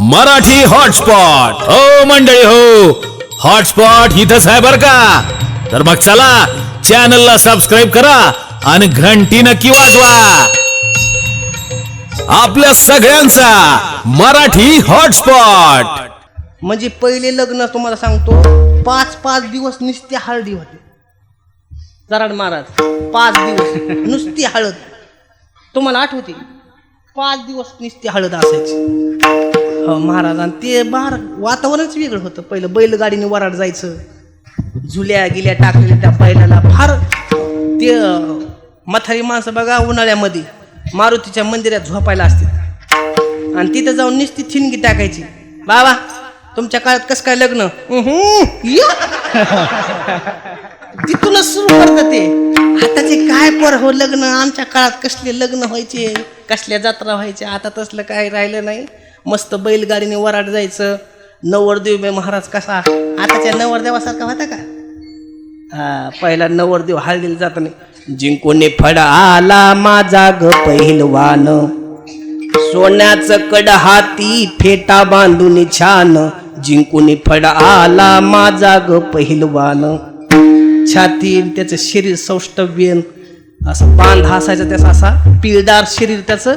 Marathi hotspot हो मंडळी हो. हॉटस्पॉट इथंच आहे बर का. तर मग चला चॅनलला सबस्क्राईब करा आणि घंटी नक्की वाजवा. आपल्या सगळ्यांचा मराठी हॉटस्पॉट. म्हणजे पहिले लग्न तुम्हाला सांगतो 5-5 दिवस नुसती हळदी होते. जराड महाराज 5 दिवस नुसती हळद. तुम्हाला आठवते 5 दिवस नुसती हळद असायची. हो महाराज. आणि ते बाहेर वातावरणच वेगळं होतं. पहिलं बैलगाडीने वराड जायचं, झुल्या गिल्या टाकलेल्या त्या बैलाला. फार ते म्हातारी माणसं बघा उन्हाळ्यामध्ये मारुतीच्या मंदिरात झोपायला असते आणि तिथं जाऊन नुसती थिनगी टाकायची. बाबा तुमच्या काळात कसं काय लग्न? तिथूनच सुरू करतात ते. आताचे काय पर हो लग्न. आमच्या काळात कसले लग्न व्हायचे, कसल्या जत्रा व्हायच्या. आता तसलं काय राहिलं नाही. मस्त बैलगाडीने वराड जायचं. नवरदेव बे महाराज कसा आताच्या नवरदेवासारखा होता का? पहिला नवरदेव हळदीला जात नाही. जिंकून फड आला माझा ग पहिलवान, सोन्याचं कड हाती फेटा बांधून छान. जिंकून फड आला माझा ग पहिलवान. छाती त्याचं शरीर सौष्ठव्य असं बांध असायचं, त्याचा असा पिळदार शरीर त्याचं.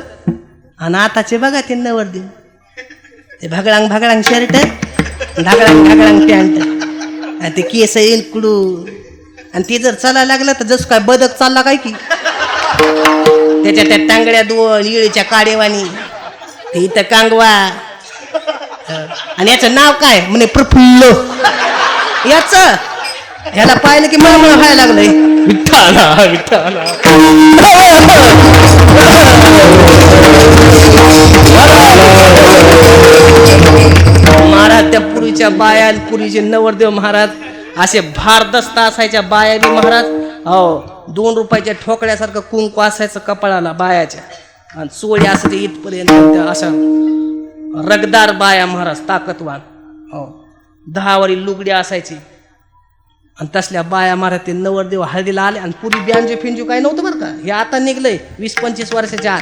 आणि आताचे बघा ते नवरदेव ते भगळांग भगळांग शर्ट, ढागळांग ढागळांग पॅन्ट, आणि ते केस येईल कुडू. आणि ते जर चालायला लागलं तर जसं काय बदक चालला काय की. त्याच्या त्या टांगड्या दोन इळीच्या काडेवानी. ते इथं कांगवा. आणि याचं नाव काय म्हणे प्रफुल्ल. याच ह्याला पाहिलं की मळमळ व्हायला लागलंय. विठ्ठला विठ्ठला. महाराज त्या पुरीच्या बाया, पुरीचे नवरदेव महाराज असे भारदस्त असायच्या बाया बी महाराज. हो 2 रुपयाच्या ठोकड्यासारखं कुंकू असायचं कपाळाला बायाच्या. आणि चोळी असायचे इथपर्यंत. अशा रगदार बाया महाराज, ताकदवान. हो 10 वारी लुगडी असायची. आणि तसल्या बाया महाराज ते नवरदेव हळदीला आले. आणि पुरी ब्यांजो फिंजो काय नव्हतं बरं का. हे आता निघलंय 20-25 वर्षाच्या आत.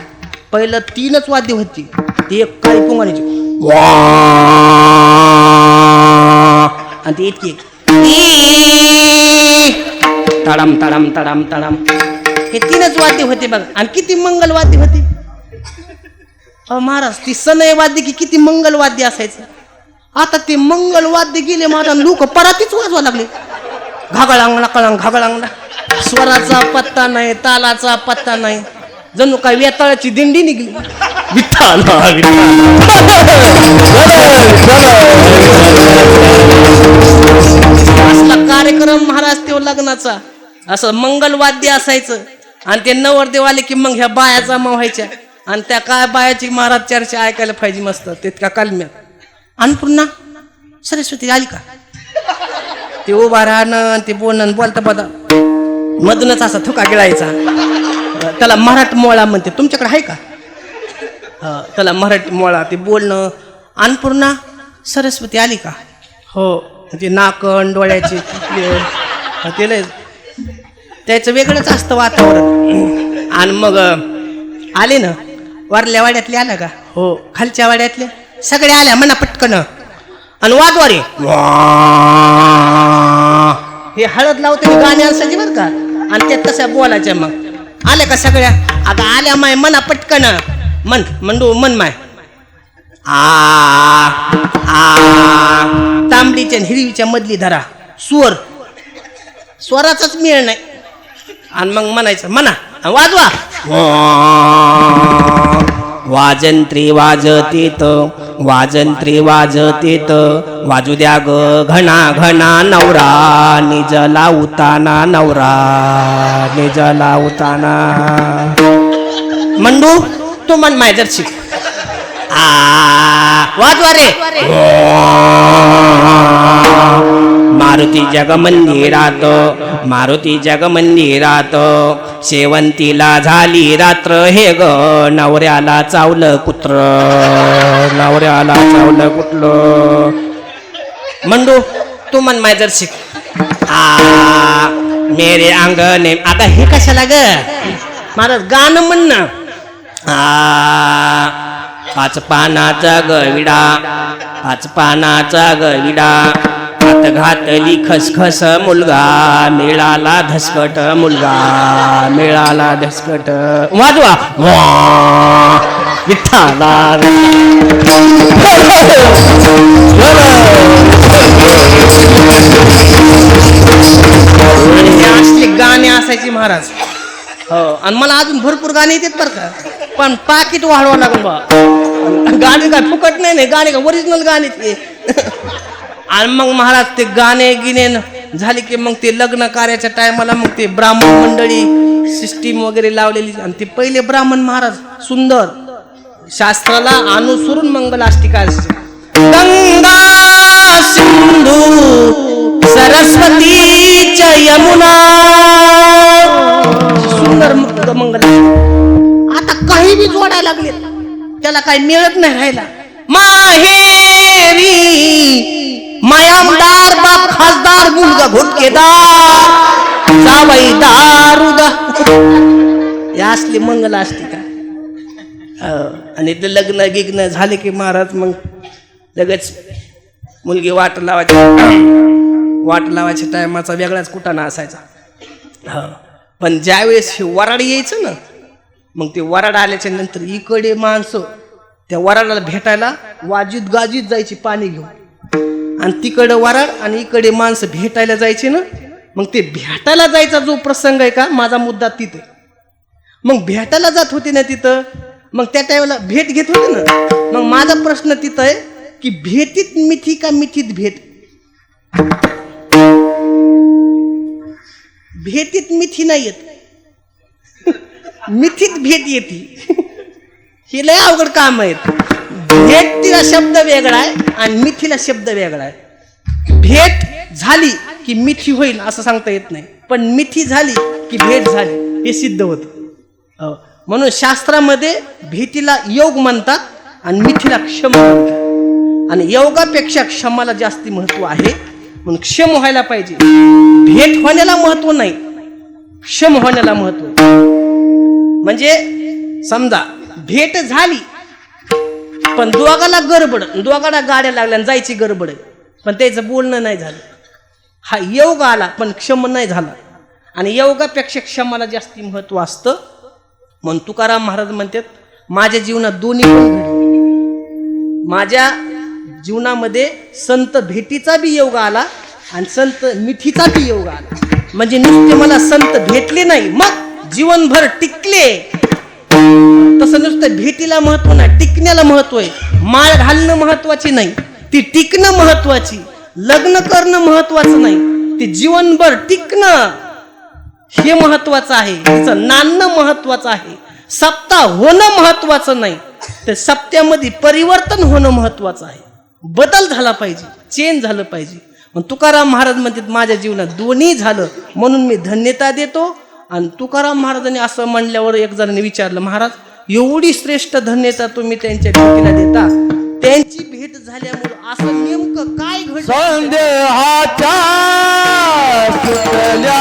पहिलं 3च वाद्य होती. ते एक काळी पुंगाणीची आणि ते इतकी तडाम तडाम तडाम तडाम. हे 3च वाद्य होते बघा. आणि किती मंगल वाद्य होते महाराज. ती सनई वाद्य की किती मंगल वाद्य असायचं. आता ते मंगल वाद्य गेले माझा. लोक परातीच वाजवा लागले. घागळांग नकळांग घागळांग. स्वराचा पत्ता नाही, तालाचा पत्ता नाही. जणू काय वेताळाची दिंडी निघली. असला कार्यक्रम महाराज ते लग्नाचा. असं मंगलवाद्य असायचं. आणि ते नवरदेव आले की मग ह्या बाया जमा व्हायच्या. आणि त्या काय बायाची महाराज चर्चा ऐकायला पाहिजे मस्त तितक्या कालम्यात. अन्नपूर्णा सरस्वती आली का? ते उभा राहणं ते बोलणं बोलता बोलता मधूनच असा थुका गिळायचा. त्याला मराठ मोळा म्हणते. तुमच्याकडे आहे का? त्याला मराठी मोळा. ते बोलणं अन्नपूर्णा सरस्वती आली का? हो. ते नाकण डोळ्याचे ते त्याचं वेगळंच असतं वातावरण. आणि मग आले ना. वरल्या वाड्यातले आला का? हो. खालच्या वाड्यातले सगळे आल्या म्हणा पटकन. आणि वाजवारे हे हळद लावते गाणे असायचे बरं का. आणि त्या तशा बोलायच्या. मग आल्या का सगळ्या? आता आल्या माय म्हणा पटकन. मन मंडू मन माय. तांबडीच्या हिरवीच्या मधली धरा स्वर. स्वराचाच मेळ नाही. आणि मग म्हणायचं म्हणा वाजवा. वाजंत्री वाजतीत वाजंत्री वाजतीत वाजू द्या ग घणा घणा नवरा निजला उताना नवरा निजला उताना. मंडू तू मन माय जरशी वाजवा रे. मारुती जगमंदिरात मारुती जगमंदिरात शेवंतीला झाली रात्र. हे ग नवऱ्याला चावलं कुत्र नवऱ्याला चावलं कुठलं. मंडू तू मन माय जर शिक. मेरे अंगणे. आता हे कशाला ग महाराज गाणं म्हण ना. पाच पानाचा गविडा, पाच पानाचा गविडा, हात घातली खसखस मुलगा, मिळाला धसकट मुलगा, मिळाला धसकट. वाजवा विठ्ठला. असले गाणे असायचे महाराज. हो, आणि मला अजून भरपूर गाणे येतात बरं का, पण पाकिट वाढवावं लागून बा. गाणे काय फुकट नाही, गाणे का ओरिजिनल गाणे ते. आणि मग महाराज ते गाणे गिने झाले की मग ते लग्न कार्याच्या टायमाला मग ते ब्राह्मण मंडळी सिस्टीम वगैरे लावलेली. आणि ते पहिले ब्राह्मण महाराज सुंदर शास्त्राला अनुसरून मंगलाष्टिका असते. गंगा सिंधू सरस्वती च यमुना, सुंदर मंगल. आता काही बी जोडायला लागले, त्याला काही मिळत नाही राहिला. माहेरी मायामदार बाप खासदार मुलगा घोटकेदार जावई दारुदा, या असली मंगलाष्टिका. आणि ते लग्न गिग्न झाले की महाराज मग लगेच मुलगी वाट लावायच्या टायमाचा वेगळाच कुटाणा असायचा. पण ज्यावेळेस हे वराड यायचं ना, मग ते वराड आल्याच्या नंतर इकडे माणसं त्या वराडाला भेटायला वाजीत गाजीत जायची पाणी घेऊन, आणि तिकडे वराड आणि इकडे माणसं भेटायला जायचे ना. मग ते भेटायला जायचा जो प्रसंग आहे का, माझा मुद्दा तिथे. मग भेटायला जात होते ना तिथं, मग त्या टायमाला भेट घेत होते ना. मग माझा प्रश्न तिथं आहे की भेटीत मिठी का मिठीत भेट? भेटीत मिठी नाही येत, मिठीत भेट येते. हे लय अवघड काम आहे. भेट तिला शब्द वेगळा आहे आणि मिठीला शब्द वेगळा आहे. भेट झाली की मिठी होईल असं सांगता येत नाही, पण मिठी झाली की भेट झाली हे सिद्ध होतं. म्हणून शास्त्रामध्ये भेटीला योग म्हणतात आणि मिठीला क्षम म्हणतात. आणि योगापेक्षा क्षमाला जास्ती महत्व आहे, म्हणून क्षम व्हायला पाहिजे. भेट होण्याला महत्व नाही, क्षम होण्याला महत्व. म्हणजे समजा भेट झाली पण दोघाला गडबड, दोघाला गाड्या लागल्या जायची गडबड आहे, पण त्याचं बोलणं नाही झालं. हा योग आला पण क्षम नाही झाला. आणि योगापेक्षा क्षमाला जास्ती महत्व असतं. म्हणून तुकाराम महाराज म्हणतात माझ्या जीवनात दोन्ही पण घडले. माझ्या जीवनामध्ये संत भेटीचा बी योग आला आणि संत मिठीचा बी योग आला. म्हणजे नुसते मला संत भेटले नाही मग जीवनभर टिकले, तसं नुसतं भेटीला महत्व नाही, टिकण्याला महत्व आहे. माळ घालणं महत्वाची नाही, ती टिकणं महत्वाची. लग्न करणं महत्वाचं नाही, ती जीवनभर टिकणं हे महत्वाचं आहे. तिचं नांदणं महत्वाचं आहे. सप्ताह होणं महत्वाचं नाही, तर सप्त्यामध्ये परिवर्तन होणं महत्वाचं आहे. बदल झाला पाहिजे, चेंज झालं पाहिजे. मग तुकाराम महाराज म्हणतात माझ्या जीवनात दोन्ही झालं, म्हणून मी धन्यता देतो. आणि तुकाराम महाराजांनी असं म्हणल्यावर एक जणांनी विचारलं, महाराज एवढी श्रेष्ठ धन्यता तुम्ही त्यांच्या भेटीला देता, त्यांची भेट झाल्यामुळे असं नेमकं काय घडलं? संदेहाच्या सुटल्या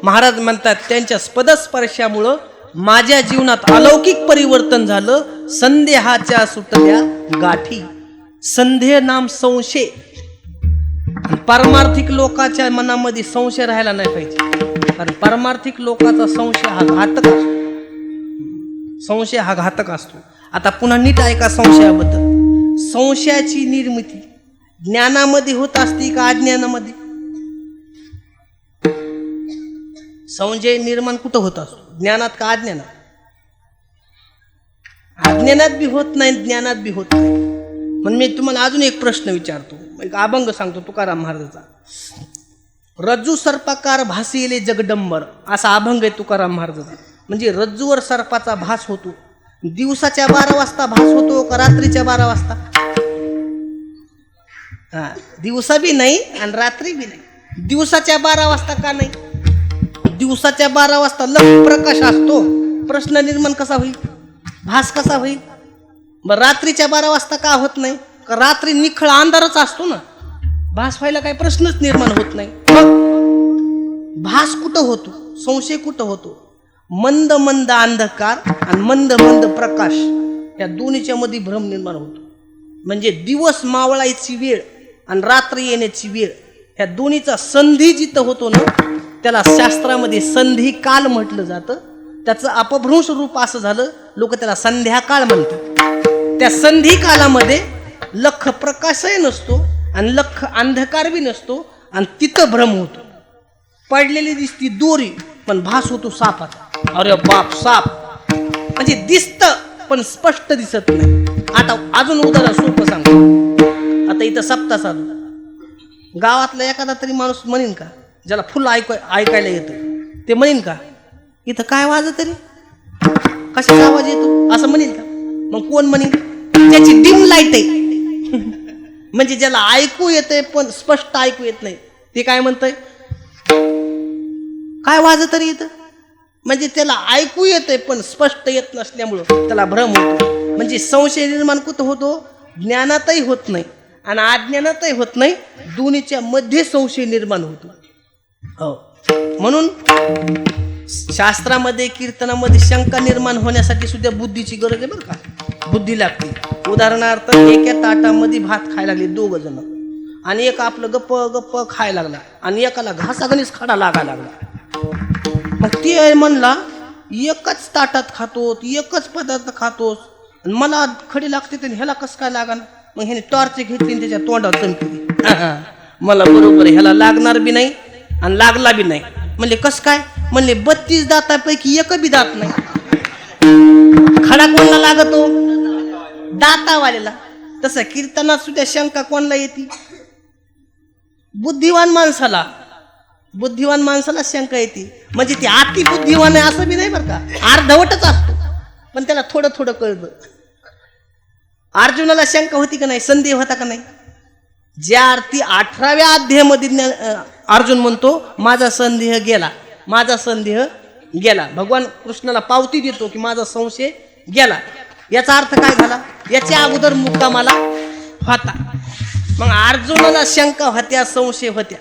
महाराज म्हणतात त्यांच्या पदस्पर्शामुळं माझ्या जीवनात अलौकिक परिवर्तन झालं. संदेहाच्या सुटल्या गाठी, संदेह नाम संशय. पारमार्थिक लोकांच्या मनामध्ये संशय राहायला नाही पाहिजे, कारण पारमार्थिक लोकांचा संशय हा घातक असतो. संशय हा घातक असतो. आता पुन्हा नीट ऐका संशयाबद्दल. संशयाची निर्मिती ज्ञानामध्ये होत असते का अज्ञानामध्ये? संशय निर्माण कुठं होत असतो? ज्ञानात का अज्ञानात? अज्ञानात बी होत नाही, ज्ञानात बी होत नाही. म्हणून मी तुम्हाला अजून एक प्रश्न विचारतो, एक अभंग सांगतो तुकाराम महाराजाचा. रज्जू सर्पाकार भासिले जगडंबर, असा अभंग आहे तुकाराम महाराजाचा. म्हणजे रज्जूवर सर्पाचा भास होतो. दिवसाच्या 12 वाजता भास होतो का रात्रीच्या 12 वाजता? हा, दिवसा बी नाही आणि रात्री बी नाही. दिवसाच्या 12 वाजता का नाही? दिवसाच्या 12 वाजता लख प्रकाश असतो. प्रश्न निर्माण कसा होईल? भास कसा होईल? मग रात्रीच्या 12 वाजता का होत नाही? का रात्री निखळ अंधारच असतो ना, भास व्हायला काही प्रश्नच निर्माण होत नाही. मग भास कुठं होतो? संशय कुठं होतो? मंद मंद अंधकार आणि मंद मंद प्रकाश, या दोन्हीच्या मध्ये भ्रम निर्माण होतो. म्हणजे दिवस मावळायची वेळ आणि रात्र येण्याची वेळ, ह्या दोन्हीचा संधी जिथं होतो ना, त्याला शास्त्रामध्ये संधी काल म्हटलं जातं. त्याचं अपभ्रंश रूप असं झालं, लोक त्याला संध्याकाळ म्हणतात. त्या संधी कालामध्ये लख प्रकाशही नसतो आणि लख अंधकार बी नसतो, आणि तिथं भ्रम होतो. पडलेली दिसती दोरी पण भास होतो सापाचा. अरे बाप, साप म्हणजे दिसतं पण स्पष्ट दिसत नाही. आता अजून उदाहरण सोपं सांगतो. आता इथं सप्ताह चालू, गावातला एखादा तरी माणूस म्हणेन का, ज्याला फुल ऐकायला येतं, ते म्हणेन का इथं काय वाजत तरी, कशाचा आवाज येतो असं म्हणेन का? मग कोण म्हणेन? त्याची डिम लाईट आहे. म्हणजे ज्याला ऐकू येते पण स्पष्ट ऐकू येत नाही, ते काय म्हणतंय? काय वाजत तरी येतं. म्हणजे त्याला ऐकू येते पण स्पष्ट येत नसल्यामुळं त्याला भ्रम होतो. म्हणजे संशय निर्माण कुठं होतो? ज्ञानातही होत नाही आणि अज्ञानातही होत नाही, दोन्हीच्या मध्ये संशय निर्माण होतो. हो, म्हणून शास्त्रामध्ये कीर्तनामध्ये शंका निर्माण होण्यासाठी सुद्धा बुद्धीची गरज आहे बरं का. बुद्धी लागते. उदाहरणार्थ, एका ताटामध्ये भात खायला लागले 2 जण, आणि एक आपलं गप्प गप्प खायला लागला आणि एकाला घासागणीच खडा लागायला लागला. मग ते म्हणला एकच ताटात खातोस, एकच पदार्थ खातोस, आणि मला खडी लागते तर ह्याला कसं काय लागा? मग ह्याने टॉर्च घेतली आणि त्याच्या तोंडावर चमकली. मला बरोबर ह्याला लागणार बी नाही आणि लागला बी नाही. म्हणले कसं काय? म्हणले 32 दातापैकी एक बी दात नाही. खडा कोणाला लागतो? दातावाल्याला. तसं कीर्तनात सुद्धा शंका कोणाला येते? बुद्धिवान माणसाला. बुद्धिवान माणसाला शंका येते. म्हणजे ती अति बुद्धिवान आहे असं बी नाही बरं का, अर्धवटच असतो, पण त्याला थोडं थोडं कळतं. अर्जुनाला शंका होती का नाही? संदेह होता का नाही? ज्या अर्थी 18व्या अध्यायामध्ये अर्जुन म्हणतो माझा संदेह गेला, माझा संदेह गेला. भगवान कृष्णाला पावती देतो की माझा संशय गेला. याचा अर्थ काय झाला? याच्या अगोदर मुक्कामाला होता. मग अर्जुनाला शंका होत्या, संशय होते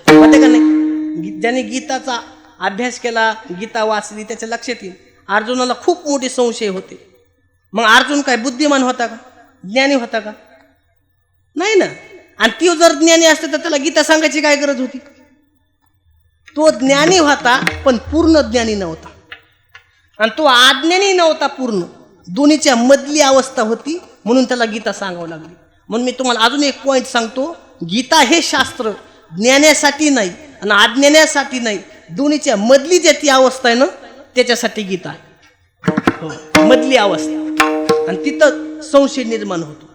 का नाही? ज्याने गीताचा अभ्यास केला, गीता वाचली, त्याच्या लक्षात येईल अर्जुनाला खूप मोठे संशय होते. मग अर्जुन काय बुद्धिमान होता का? ज्ञानी होता का? नाही ना. आणि तो जर ज्ञानी असता तर त्याला गीता सांगायची काय गरज होती? तो ज्ञानी होता पण पूर्ण ज्ञानी नव्हता, आणि तो अज्ञानी नव्हता पूर्ण. दोन्हीच्या मधली अवस्था होती, म्हणून त्याला गीता सांगावं लागली. म्हणून मी तुम्हाला अजून एक पॉईंट सांगतो. गीता हे शास्त्र ज्ञानासाठी नाही आणि अज्ञानासाठी नाही, दोन्हीच्या मधली जे ती अवस्था आहे ना, त्याच्यासाठी गीता आहे. हो, मधली अवस्था, आणि तिथं संशय निर्माण होतो.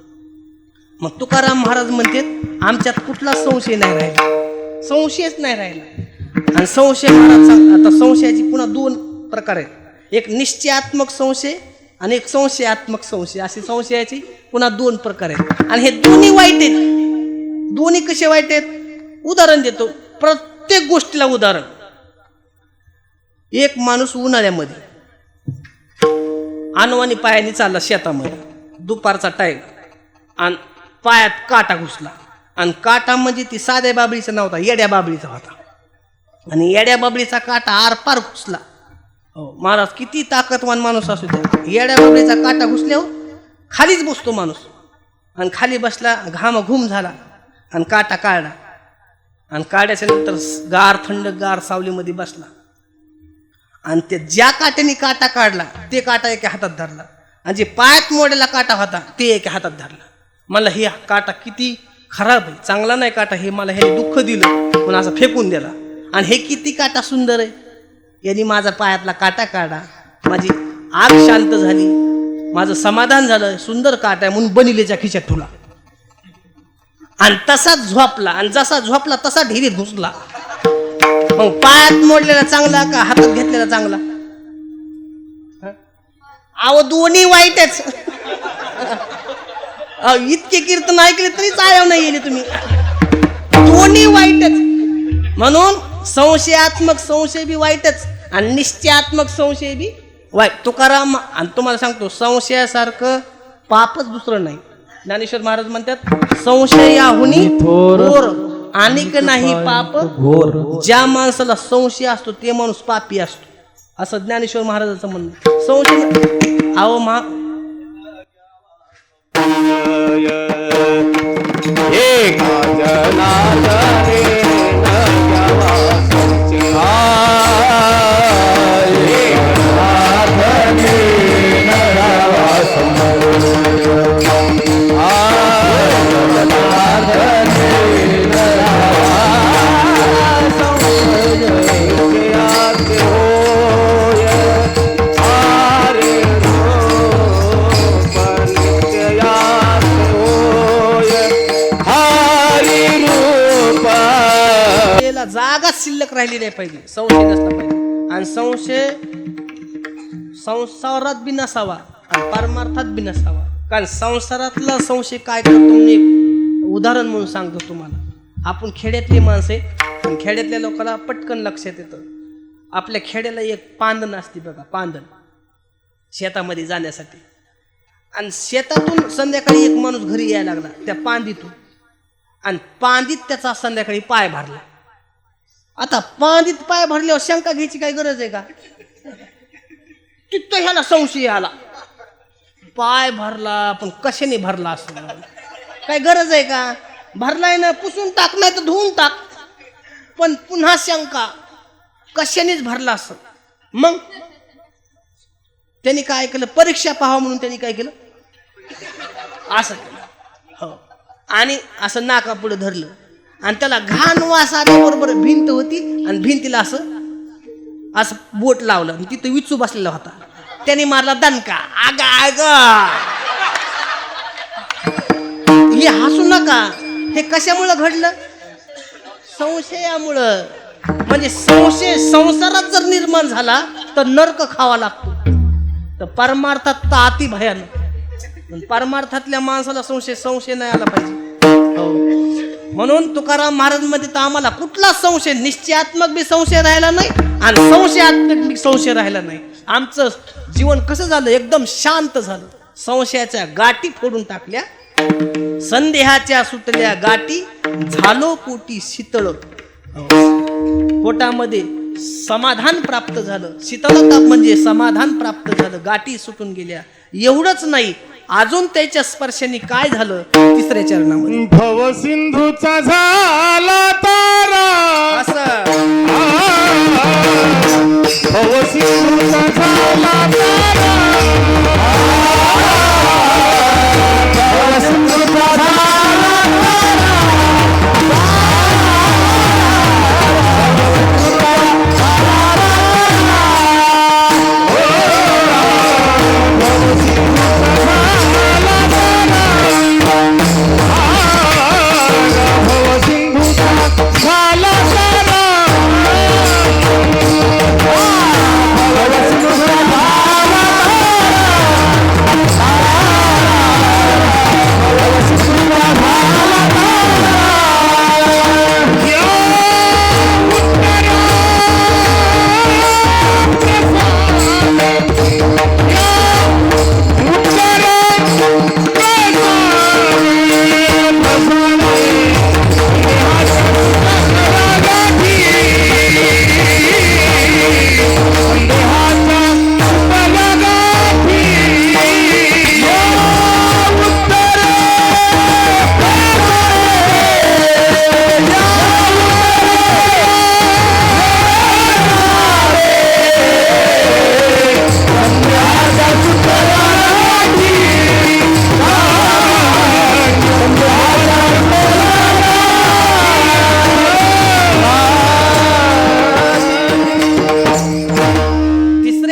मग तुकाराम महाराज म्हणतात आमच्यात कुठला संशय नाही राहिला, संशयच नाही राहिला. आणि संशय महाराज आता संशयाची पुन्हा 2 प्रकार आहेत. एक निश्चयात्मक संशय आणि एक संशयात्मक संशय, असे संशयाची पुन्हा 2 प्रकार आहेत. आणि हे दोन्ही वाईट आहेत. दोन्ही कसे वाईट आहेत? उदाहरण देतो, प्रत्येक गोष्टीला उदाहरण. एक माणूस उन्हाळ्यामध्ये अनवाणी पायाने चालला शेतामध्ये, दुपारचा टाईम, आणि पायात काटा घुसला. आणि काटा म्हणजे ती साध्या बाबळीचा नव्हता, येड्या बाबळीचा होता. आणि येड्या बाबळीचा काटा आरपार घुसला. हो महाराज किती ताकदवान माणूस असू द्या, येड्या बाबळीचा काटा घुसल्यावर खालीच बसतो माणूस. आणि खाली बसला, घाम घुम झाला आणि काटा काढला. आणि काढ्याच्या नंतर गार थंड गार सावलीमध्ये बसला. आणि ते ज्या काट्याने काटा काढला ते काटा एका हातात धरला, आणि जे पायात मोडेला काटा होता ते एका हातात धरला. मला हे काटा किती खराब आहे, चांगला नाही काटा, हे मला हे दुःख दिलं म्हणून असं फेकून दिला. आणि हे किती काटा सुंदर आहे, यांनी माझा पायातला काटा काढा, माझी आग शांत झाली, माझं समाधान झालं, सुंदर काटा आहे म्हणून बनिलेच्या खिशात ठेवला. आणि तसाच झोपला, आणि जसा झोपला तसा ढिरीत घुसला. मग पायात मोडलेला चांगला का हातात घेतलेला चांगला? अहो दोन्ही वाईटच. इतके कीर्तन ऐकले तरी चालव नाही गेले तुम्ही, दोन्ही वाईटच. म्हणून संशयात्मक संशय बी वाईटच आणि निश्चयात्मक संशय बी वाईट. तुकाराम आणि तुम्हाला सांगतो, संशयासारखं पापच दुसरं नाही. ज्ञानेश्वर महाराज म्हणतात, संशयाहुनी थोर अनेक नाही पाप घोर. ज्या माणसाला संशय असतो ते माणूस पापी असतो, असं ज्ञानेश्वर महाराजांचं म्हणणं. संशय अहो जागाच शिल्लक राहिली नाही पाहिजे, संशय नसला पाहिजे. आणि संशय संसारात बी नसावा आणि परमार्थात बी नसावा. कारण संसारातला संशय काय करतो मी एक उदाहरण म्हणून सांगतो तुम्हाला. आपण खेड्यातली माणसं आहे आणि खेड्यातल्या लोकांना पटकन लक्षात येतं. आपल्या खेड्याला एक पांदण असते बघा, पांदण शेतामध्ये जाण्यासाठी. आणि शेतातून संध्याकाळी एक माणूस घरी यायला लागला त्या पांदीतून, आणि पांदीत त्याचा संध्याकाळी पाय भरला. आता पांदीत पाय भरल्यावर शंका घ्यायची काही गरज आहे का? तिथं ह्याला संशय आला, पाय भरला पण कशाने भरला असं काय गरज आहे का? भरलाय ना, पुसून टाक नाही तर धुवून टाक, पण पुन्हा शंका कशानेच भरला असं. मग त्यांनी काय केलं, परीक्षा पाहावं म्हणून त्यांनी काय केलं, असं हो, आणि असं नाका पुढे धरलं, आणि त्याला घाण वास आल्याबरोबर भिंत होती, आणि भिंतीला असं असं बोट लावलं, आणि तिथं विचू बसलेला होता. त्याने मारला दणका. आगा आगा, हे हसू नका, हे कशामुळं घडलं? संशयामुळं. म्हणजे संशय संसारात जर निर्माण झाला तर नरक खावा लागतो, तर परमार्थात तर अति भयानक. परमार्थातल्या माणसाला संशय नाही आला पाहिजे. म्हणून तुकाराम महाराज मध्ये तर आम्हाला कुठला संशय, निश्चयात्मक बी संशय राहिला नाही आणि संशयात्मक बी संशय राहिला नाही. आमचं जीवन कसं झालं, एकदम शांत झालं. संशयाच्या गाठी फोडून टाकल्या, संदेहाच्या सुटल्या गाठी, झालो पोटी शीतळ. पोटामध्ये समाधान प्राप्त झालं. शीतलता म्हणजे समाधान प्राप्त झालं, गाठी सुटून गेल्या. एवढंच नाही, अजून त्याच्या स्पर्शाने काय झालं, तिसऱ्या चरणामध्ये भव सिंधूचा झाला तारा. असं भव सिंधूचा झाला तारा. भव सिंधूचा झाला तारा. झाला तारा.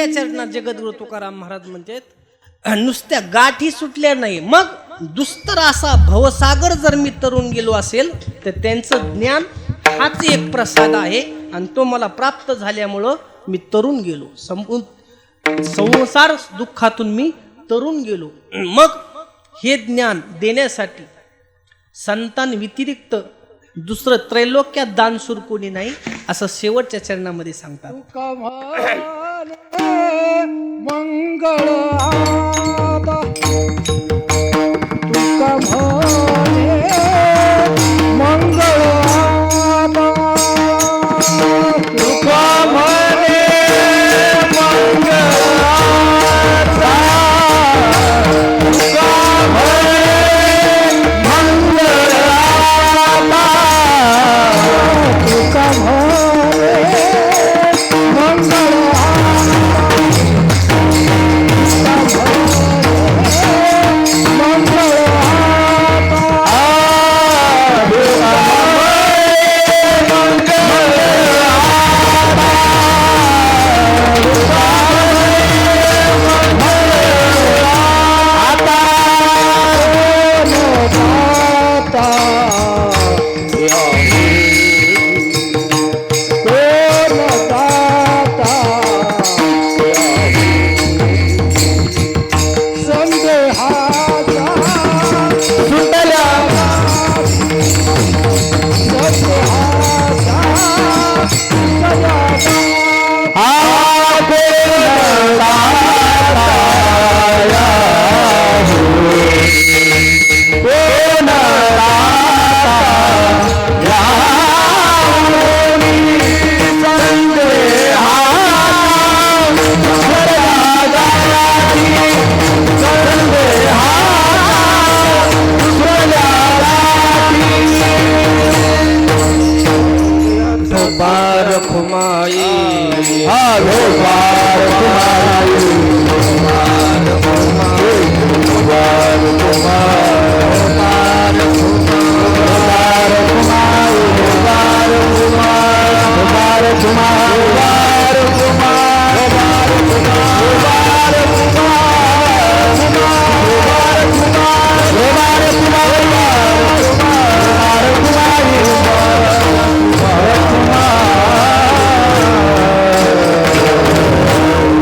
दुसऱ्या चरणात जगद्गुरु तुकाराम महाराज म्हणतात नुसत्या गाठी सुटल्या नाही, मग दुस्तर असा भवसागर जर मी तरुण गेलो असेल तर त्यांचं ज्ञान हाच एक प्रसाद आहे आणि तो मला प्राप्त झाल्यामुळं मी तरुण गेलो, संसार दुःखातून मी तरुण गेलो. मग हे ज्ञान देण्यासाठी संतान व्यतिरिक्त दुसरं त्रैलोक्यात दानशूर कोणी नाही असं शेवटच्या चरणामध्ये सांगतात. तुका म्हणे मंगळ आता, तुका म्हणे मंगळ आता, तुका म्हणे मंगळ आता, तुका म्हणे मंगळ आता,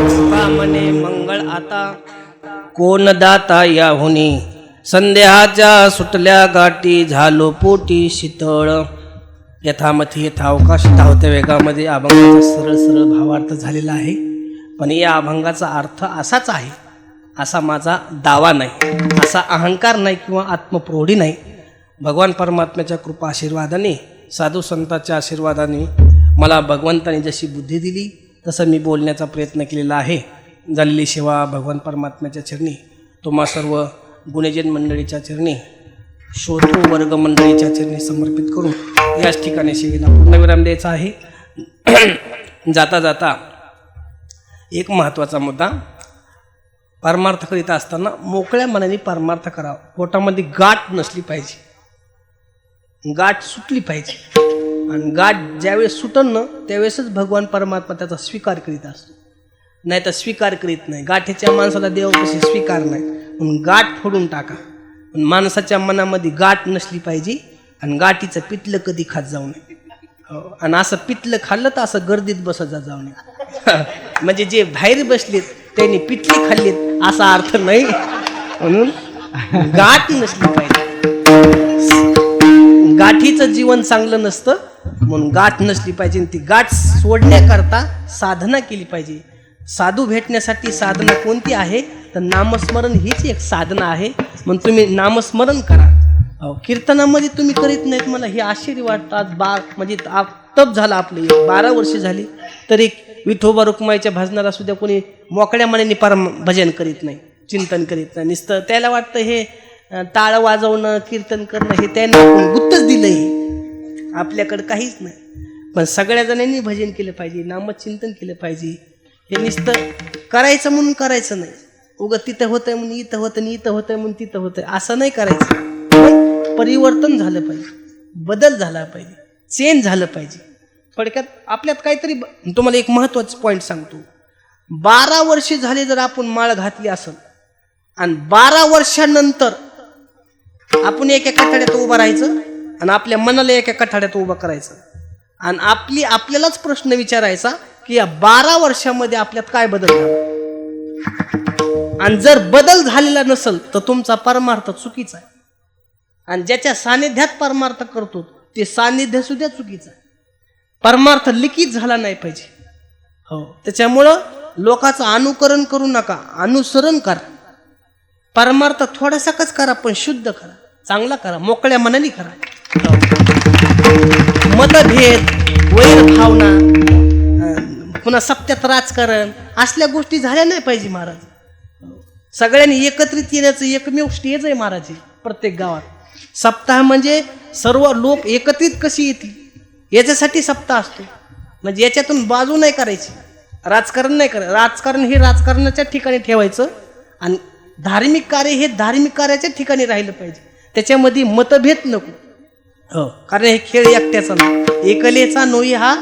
तुका म्हणे मंगळ कोण दाता याहुनी संदेहाच्या सुटल्या गाठी झालो पोटी शीतळ. यथामथी यथावकाश धावत्या वेगामध्ये अभंगाचा सरळ सरळ भावार्थ झालेला आहे, पण या अभंगाचा अर्थ असाच आहे असा माझा दावा नाही, असा अहंकार नाही किंवा आत्मप्रौढी नाही. भगवान परमात्म्याच्या कृपा आशीर्वादाने, साधू संतांच्या आशीर्वादाने मला भगवंताने जशी बुद्धी दिली तसं मी बोलण्याचा प्रयत्न केलेला आहे. झालेली सेवा भगवान परमात्म्याच्या चरणी, तुम्हा सर्व गुणजन मंडळीच्या चरणी, श्रोतृ वर्ग मंडळीच्या चरणी समर्पित करून याच ठिकाणी सेवेला पूर्णविराम द्यायचा आहे. जाता जाता एक महत्त्वाचा मुद्दा, परमार्थ करीत असताना मोकळ्या मनाने परमार्थ करावा. पोटामध्ये गाठ नसली पाहिजे, गाठ सुटली पाहिजे, आणि गाठ ज्यावेळेस सुटन ना त्यावेळेसच भगवान परमात्मा त्याचा स्वीकार करीत असतो, नाही तर स्वीकार करीत नाही. गाठीच्या माणसाला देव कशी स्वीकार नाही, म्हणून गाठ फोडून टाका. पण माणसाच्या मनामध्ये गाठ नसली पाहिजे, आणि गाठीचं पिठलं कधी खात जाऊ नये. आणि असं पिठलं खाल्लं तर असं गर्दीत बसत जाऊ नये. म्हणजे जे बाहेर बसलेत त्यांनी पिठली खाल्लीत असा अर्थ नाही, म्हणून गाठ नसली पाहिजे. गाठीचं जीवन चांगलं नसतं, म्हणून गाठ नसली पाहिजे. ती गाठ सोडण्याकरता साधना केली पाहिजे. साधू भेटण्यासाठी साधना कोणती आहे तर नामस्मरण हीच एक साधना आहे. म्हणून तुम्ही नामस्मरण करा. कीर्तनामध्ये तुम्ही करीत नाहीत, मला हे आश्चर्य वाटतात. म्हणजे तप झालं आपले 12 वर्ष झाली तरी विठोबा रुक्माईच्या भजनाला सुद्धा कोणी मोकळ्या मनाने भजन करीत नाही, चिंतन करीत नाही. नुसतं त्याला वाटतं हे टाळ वाजवणं, कीर्तन करणं हे त्यांना गुत्तच दिलंय, आपल्याकडं काहीच नाही. पण सगळ्या जणांनी भजन केलं पाहिजे, नामचिंतन केलं पाहिजे. हे नुसतं करायचं म्हणून करायचं नाही, उगं तिथं होतंय म्हणून इथं होतं, इथं होतंय म्हणून तिथं होतंय असं नाही करायचं. परिवर्तन झालं पाहिजे, बदल झाला पाहिजे, चेंज झालं पाहिजे. थोडक्यात आपल्यात काहीतरी. तुम्हाला एक महत्त्वाचं पॉईंट सांगतो, 12 वर्ष झाले जर आपण माळ घातली असेल आणि 12 वर्षानंतर आपण एका कठाड्यात उभं राहायचं आणि आपल्या मनाला एका कठाड्यात उभं करायचं आणि आपल्यालाच प्रश्न विचारायचा की या 12 वर्षामध्ये आपल्यात काय बदल झाला. आणि जर बदल झालेला नसेल तर तुमचा परमार्थ चुकीचा आहे. आणि ज्याच्या सानिध्यात परमार्थ करतो ते सानिध्य सुद्धा चुकीचं आहे. परमार्थ लिखित झाला नाही पाहिजे. हो, त्याच्यामुळं लोकांचं अनुकरण करू नका, अनुसरण करा. परमार्थ थोडासाच करा पण शुद्ध करा, चांगला करा, मोकळ्या मनाने करा. मतभेद, वैरभावना, पुन्हा सप्त्यात राजकारण असल्या गोष्टी झाल्या नाही पाहिजे. महाराज सगळ्यांनी एकत्रित येण्याचं एकमेव स्टेज आहे महाराज प्रत्येक गावात. सप्ताह म्हणजे सर्व लोक एकत्रित कशी येतील याच्यासाठी सप्ताह असतो. म्हणजे याच्यातून बाजू नाही करायची, राजकारण नाही करायचं. राजकारण हे राजकारणाच्या ठिकाणी ठेवायचं आणि धार्मिक कार्य हे धार्मिक कार्याच्या ठिकाणी राहिलं पाहिजे. त्याच्यामध्ये मतभेद नको. हो, कारण हे खेळ एकट्याचा नाही, एकलेचा नोई हा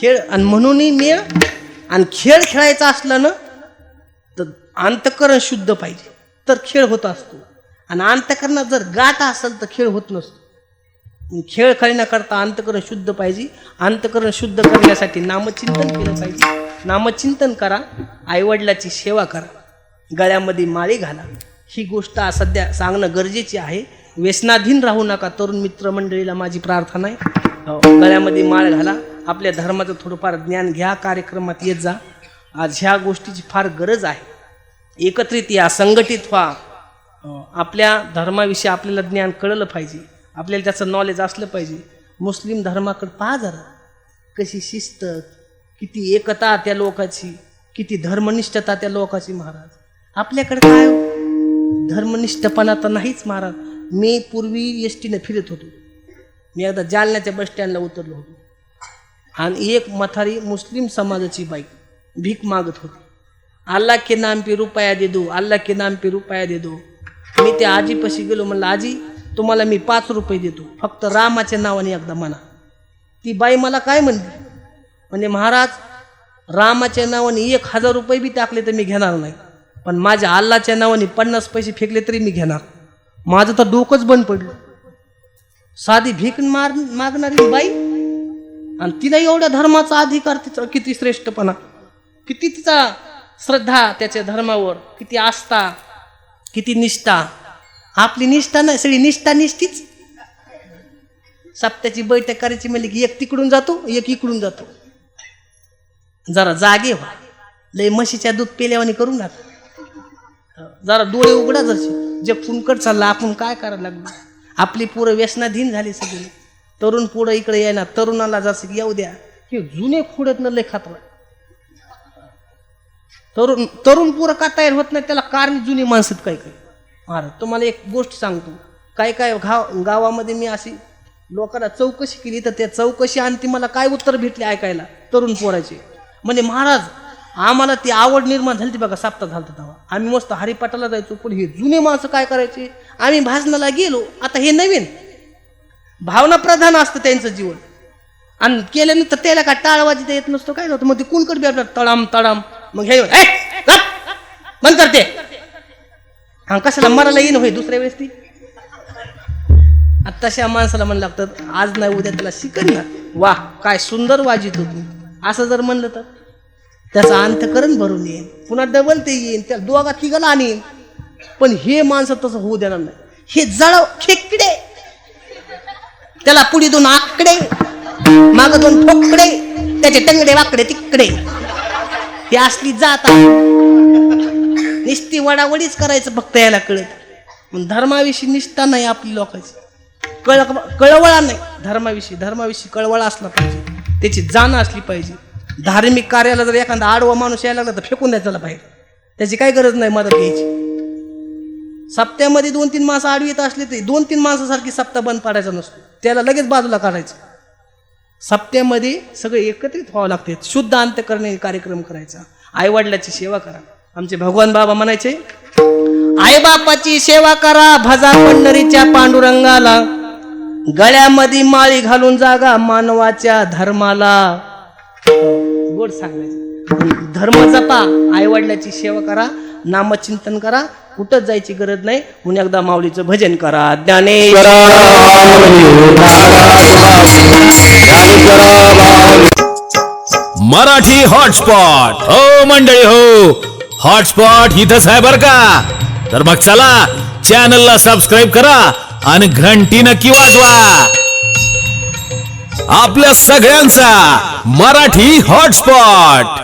खेळ. आणि म्हणूनही मेळ आणि खेळ खेळायचा असला ना तर अंतःकरण शुद्ध पाहिजे तर खेळ होत असतो. आणि अंतःकरणात जर गाठ असेल तर खेळ होत नसतो. खेळ खेळण्याकरता अंतःकरण शुद्ध पाहिजे. अंतःकरण शुद्ध करण्यासाठी नामचिंतन केलं पाहिजे. नामचिंतन करा, आईवडिलाची सेवा करा, गळ्यामध्ये माळी घाला. ही गोष्ट सध्या सांगणं गरजेची आहे. व्यसनाधीन राहू नका. तरुण मित्रमंडळीला माझी प्रार्थना आहे, गळ्यामध्ये माळ घाला, आपल्या धर्माचं थोडंफार ज्ञान घ्या, कार्यक्रमात येत जा. आज ह्या गोष्टीची फार गरज आहे. एकत्रित या, संघटित व्हा. आपल्या धर्माविषयी आपल्याला ज्ञान कळलं पाहिजे, आपल्याला त्याचं नॉलेज असलं पाहिजे. मुस्लिम धर्माकडे पहा जरा, कशी शिस्त, किती एकता त्या लोकांची, किती धर्मनिष्ठता त्या लोकांची. महाराज आपल्याकडे काय धर्मनिष्ठपणा तर नाहीच महाराज. मी पूर्वी एसटीने फिरत होतो. मी एकदा जालन्याच्या बसस्टँडला उतरलो होतो आणि एक म्हातारी मुस्लिम समाजाची बाई भीक मागत होती. अल्लाह के नाम पे रुपया दे दो, अल्लाह के नाम पे रुपया दे दो. मी त्या आजीपाशी गेलो, म्हणलं आजी तुम्हाला मी 5 रुपये देतो, फक्त रामाच्या नावाने एकदा म्हणा. ती बाई मला काय म्हणली, म्हणजे महाराज रामाच्या नावाने 1000 रुपये बी टाकले तर मी घेणार नाही, पण माझ्या अल्लाच्या नावाने 50 पैसे फेकले तरी मी घेणार. माझं तर डोकंच बंद पडलं. साधी भीक मागणारी बाई आणि तिला एवढ्या धर्माचा अधिकार, तिचा किती श्रेष्ठपणा, किती तिचा श्रद्धा त्याच्या धर्मावर, किती आस्था, किती निष्ठा. आपली निष्ठा नाही, सगळी निष्ठा निष्ठीच. सप्त्याची बैठक करायची म्हणली की एक तिकडून जातो, एक इकडून जातो. जरा जागे व्हा, लय म्हशीच्या दूध पेल्यावानी करून टाक. जरा डोळे उघडा, जरशी जग फुंकट चालला, आपण काय करायला लागलो. आपली पोरं व्यसनाधीन झाली सगळी. तरुण पुढं इकडे येणार, तरुणाला जसं की येऊ द्या, हे जुने खोडत लय खात. तरुण पोरं का तयार होत नाही त्याला कारण जुनी माणसं काय काय. महाराज तुम्हाला एक गोष्ट सांगतो, काय काय गावामध्ये मी अशी लोकांना चौकशी केली तर त्या चौकशी आणि ती मला काय उत्तर भेटले ऐकायला तरुण पोराचे. म्हणजे महाराज आम्हाला ती आवड निर्माण झाली ती बघा, सप्ताह झालं तेव्हा आम्ही मस्त हरिपाठाला जायचो. पण हे जुने माणसं काय करायचे, आम्ही भाजनाला गेलो, आता हे नवीन भावना प्रधान असतं त्यांचं जीवन. आणि केल्यानंतर त्याला काय टाळवाजी येत नसतो, काय नव्हतं. मग ते कुणकड बी आपल्याला तडाम तडाम, मग हे मन करते हा कशाला मराला येईन होय दुसऱ्या वेळेस ती. आता तशा माणसाला म्हणलं लागतं आज नाही उद्या त्याला शिकन ना. वा काय सुंदर वाजित होती, असं जर म्हणलं तर त्याचं अंतःकरण भरून येईल, पुन्हा डबल ते येईल, त्या दोघा तिघाला आणीन. पण हे माणसं तसं होऊ देणार नाही. हे जळव खेकडे, त्याला पुढे 2 आकडे, माग 2 ठोकडे, त्याचे टंगडे वाकडे तिकडे. ही असली जात निष्ठी वडावडीच करायचं फक्त याला कळत. पण धर्माविषयी निष्ठा नाही आपली लोकांची, कळवळा नाही धर्माविषयी कळवळा असला पाहिजे, त्याची जाण असली पाहिजे. धार्मिक कार्याला जर एखादा आडवा माणूस यायला लागला तर फेकून द्यायचा बाहेर, त्याची काही गरज नाही मदत घ्यायची. सप्त्यामध्ये 2-3 माणसं आडवी येत असले तरी 2-3 माणसासारखी सप्ताह बंद पाडायचा नसतो, त्याला लगेच बाजूला काढायचं. सप्त्यामध्ये सगळे एकत्रित व्हावं लागते, शुद्ध अंतःकरणाने कार्यक्रम करायचा. आईवडिलाची सेवा करा. आमचे भगवान बाबा म्हणायचे, आई बापाची सेवा करा भजा पंढरीच्या पांडुरंगाला, गळ्यामध्ये माळी घालून जागा मानवाच्या धर्माला. गोड सांगायचं. धर्म जपा, आई वडिलाची सेवा करा, नामचिंतन करा, कुठंच जायची गरज नाही. म्हणून एकदा माऊलीचं भजन करा. ज्ञानेश्वर मराठी हॉटस्पॉट. हो मंडळी हो, हॉटस्पॉट इथंच आहे बर का. तर मग चला चॅनलला सबस्क्राईब करा आणि घंटी नक्की वाजवा. आपल्या सगळ्यांचा मराठी हॉटस्पॉट.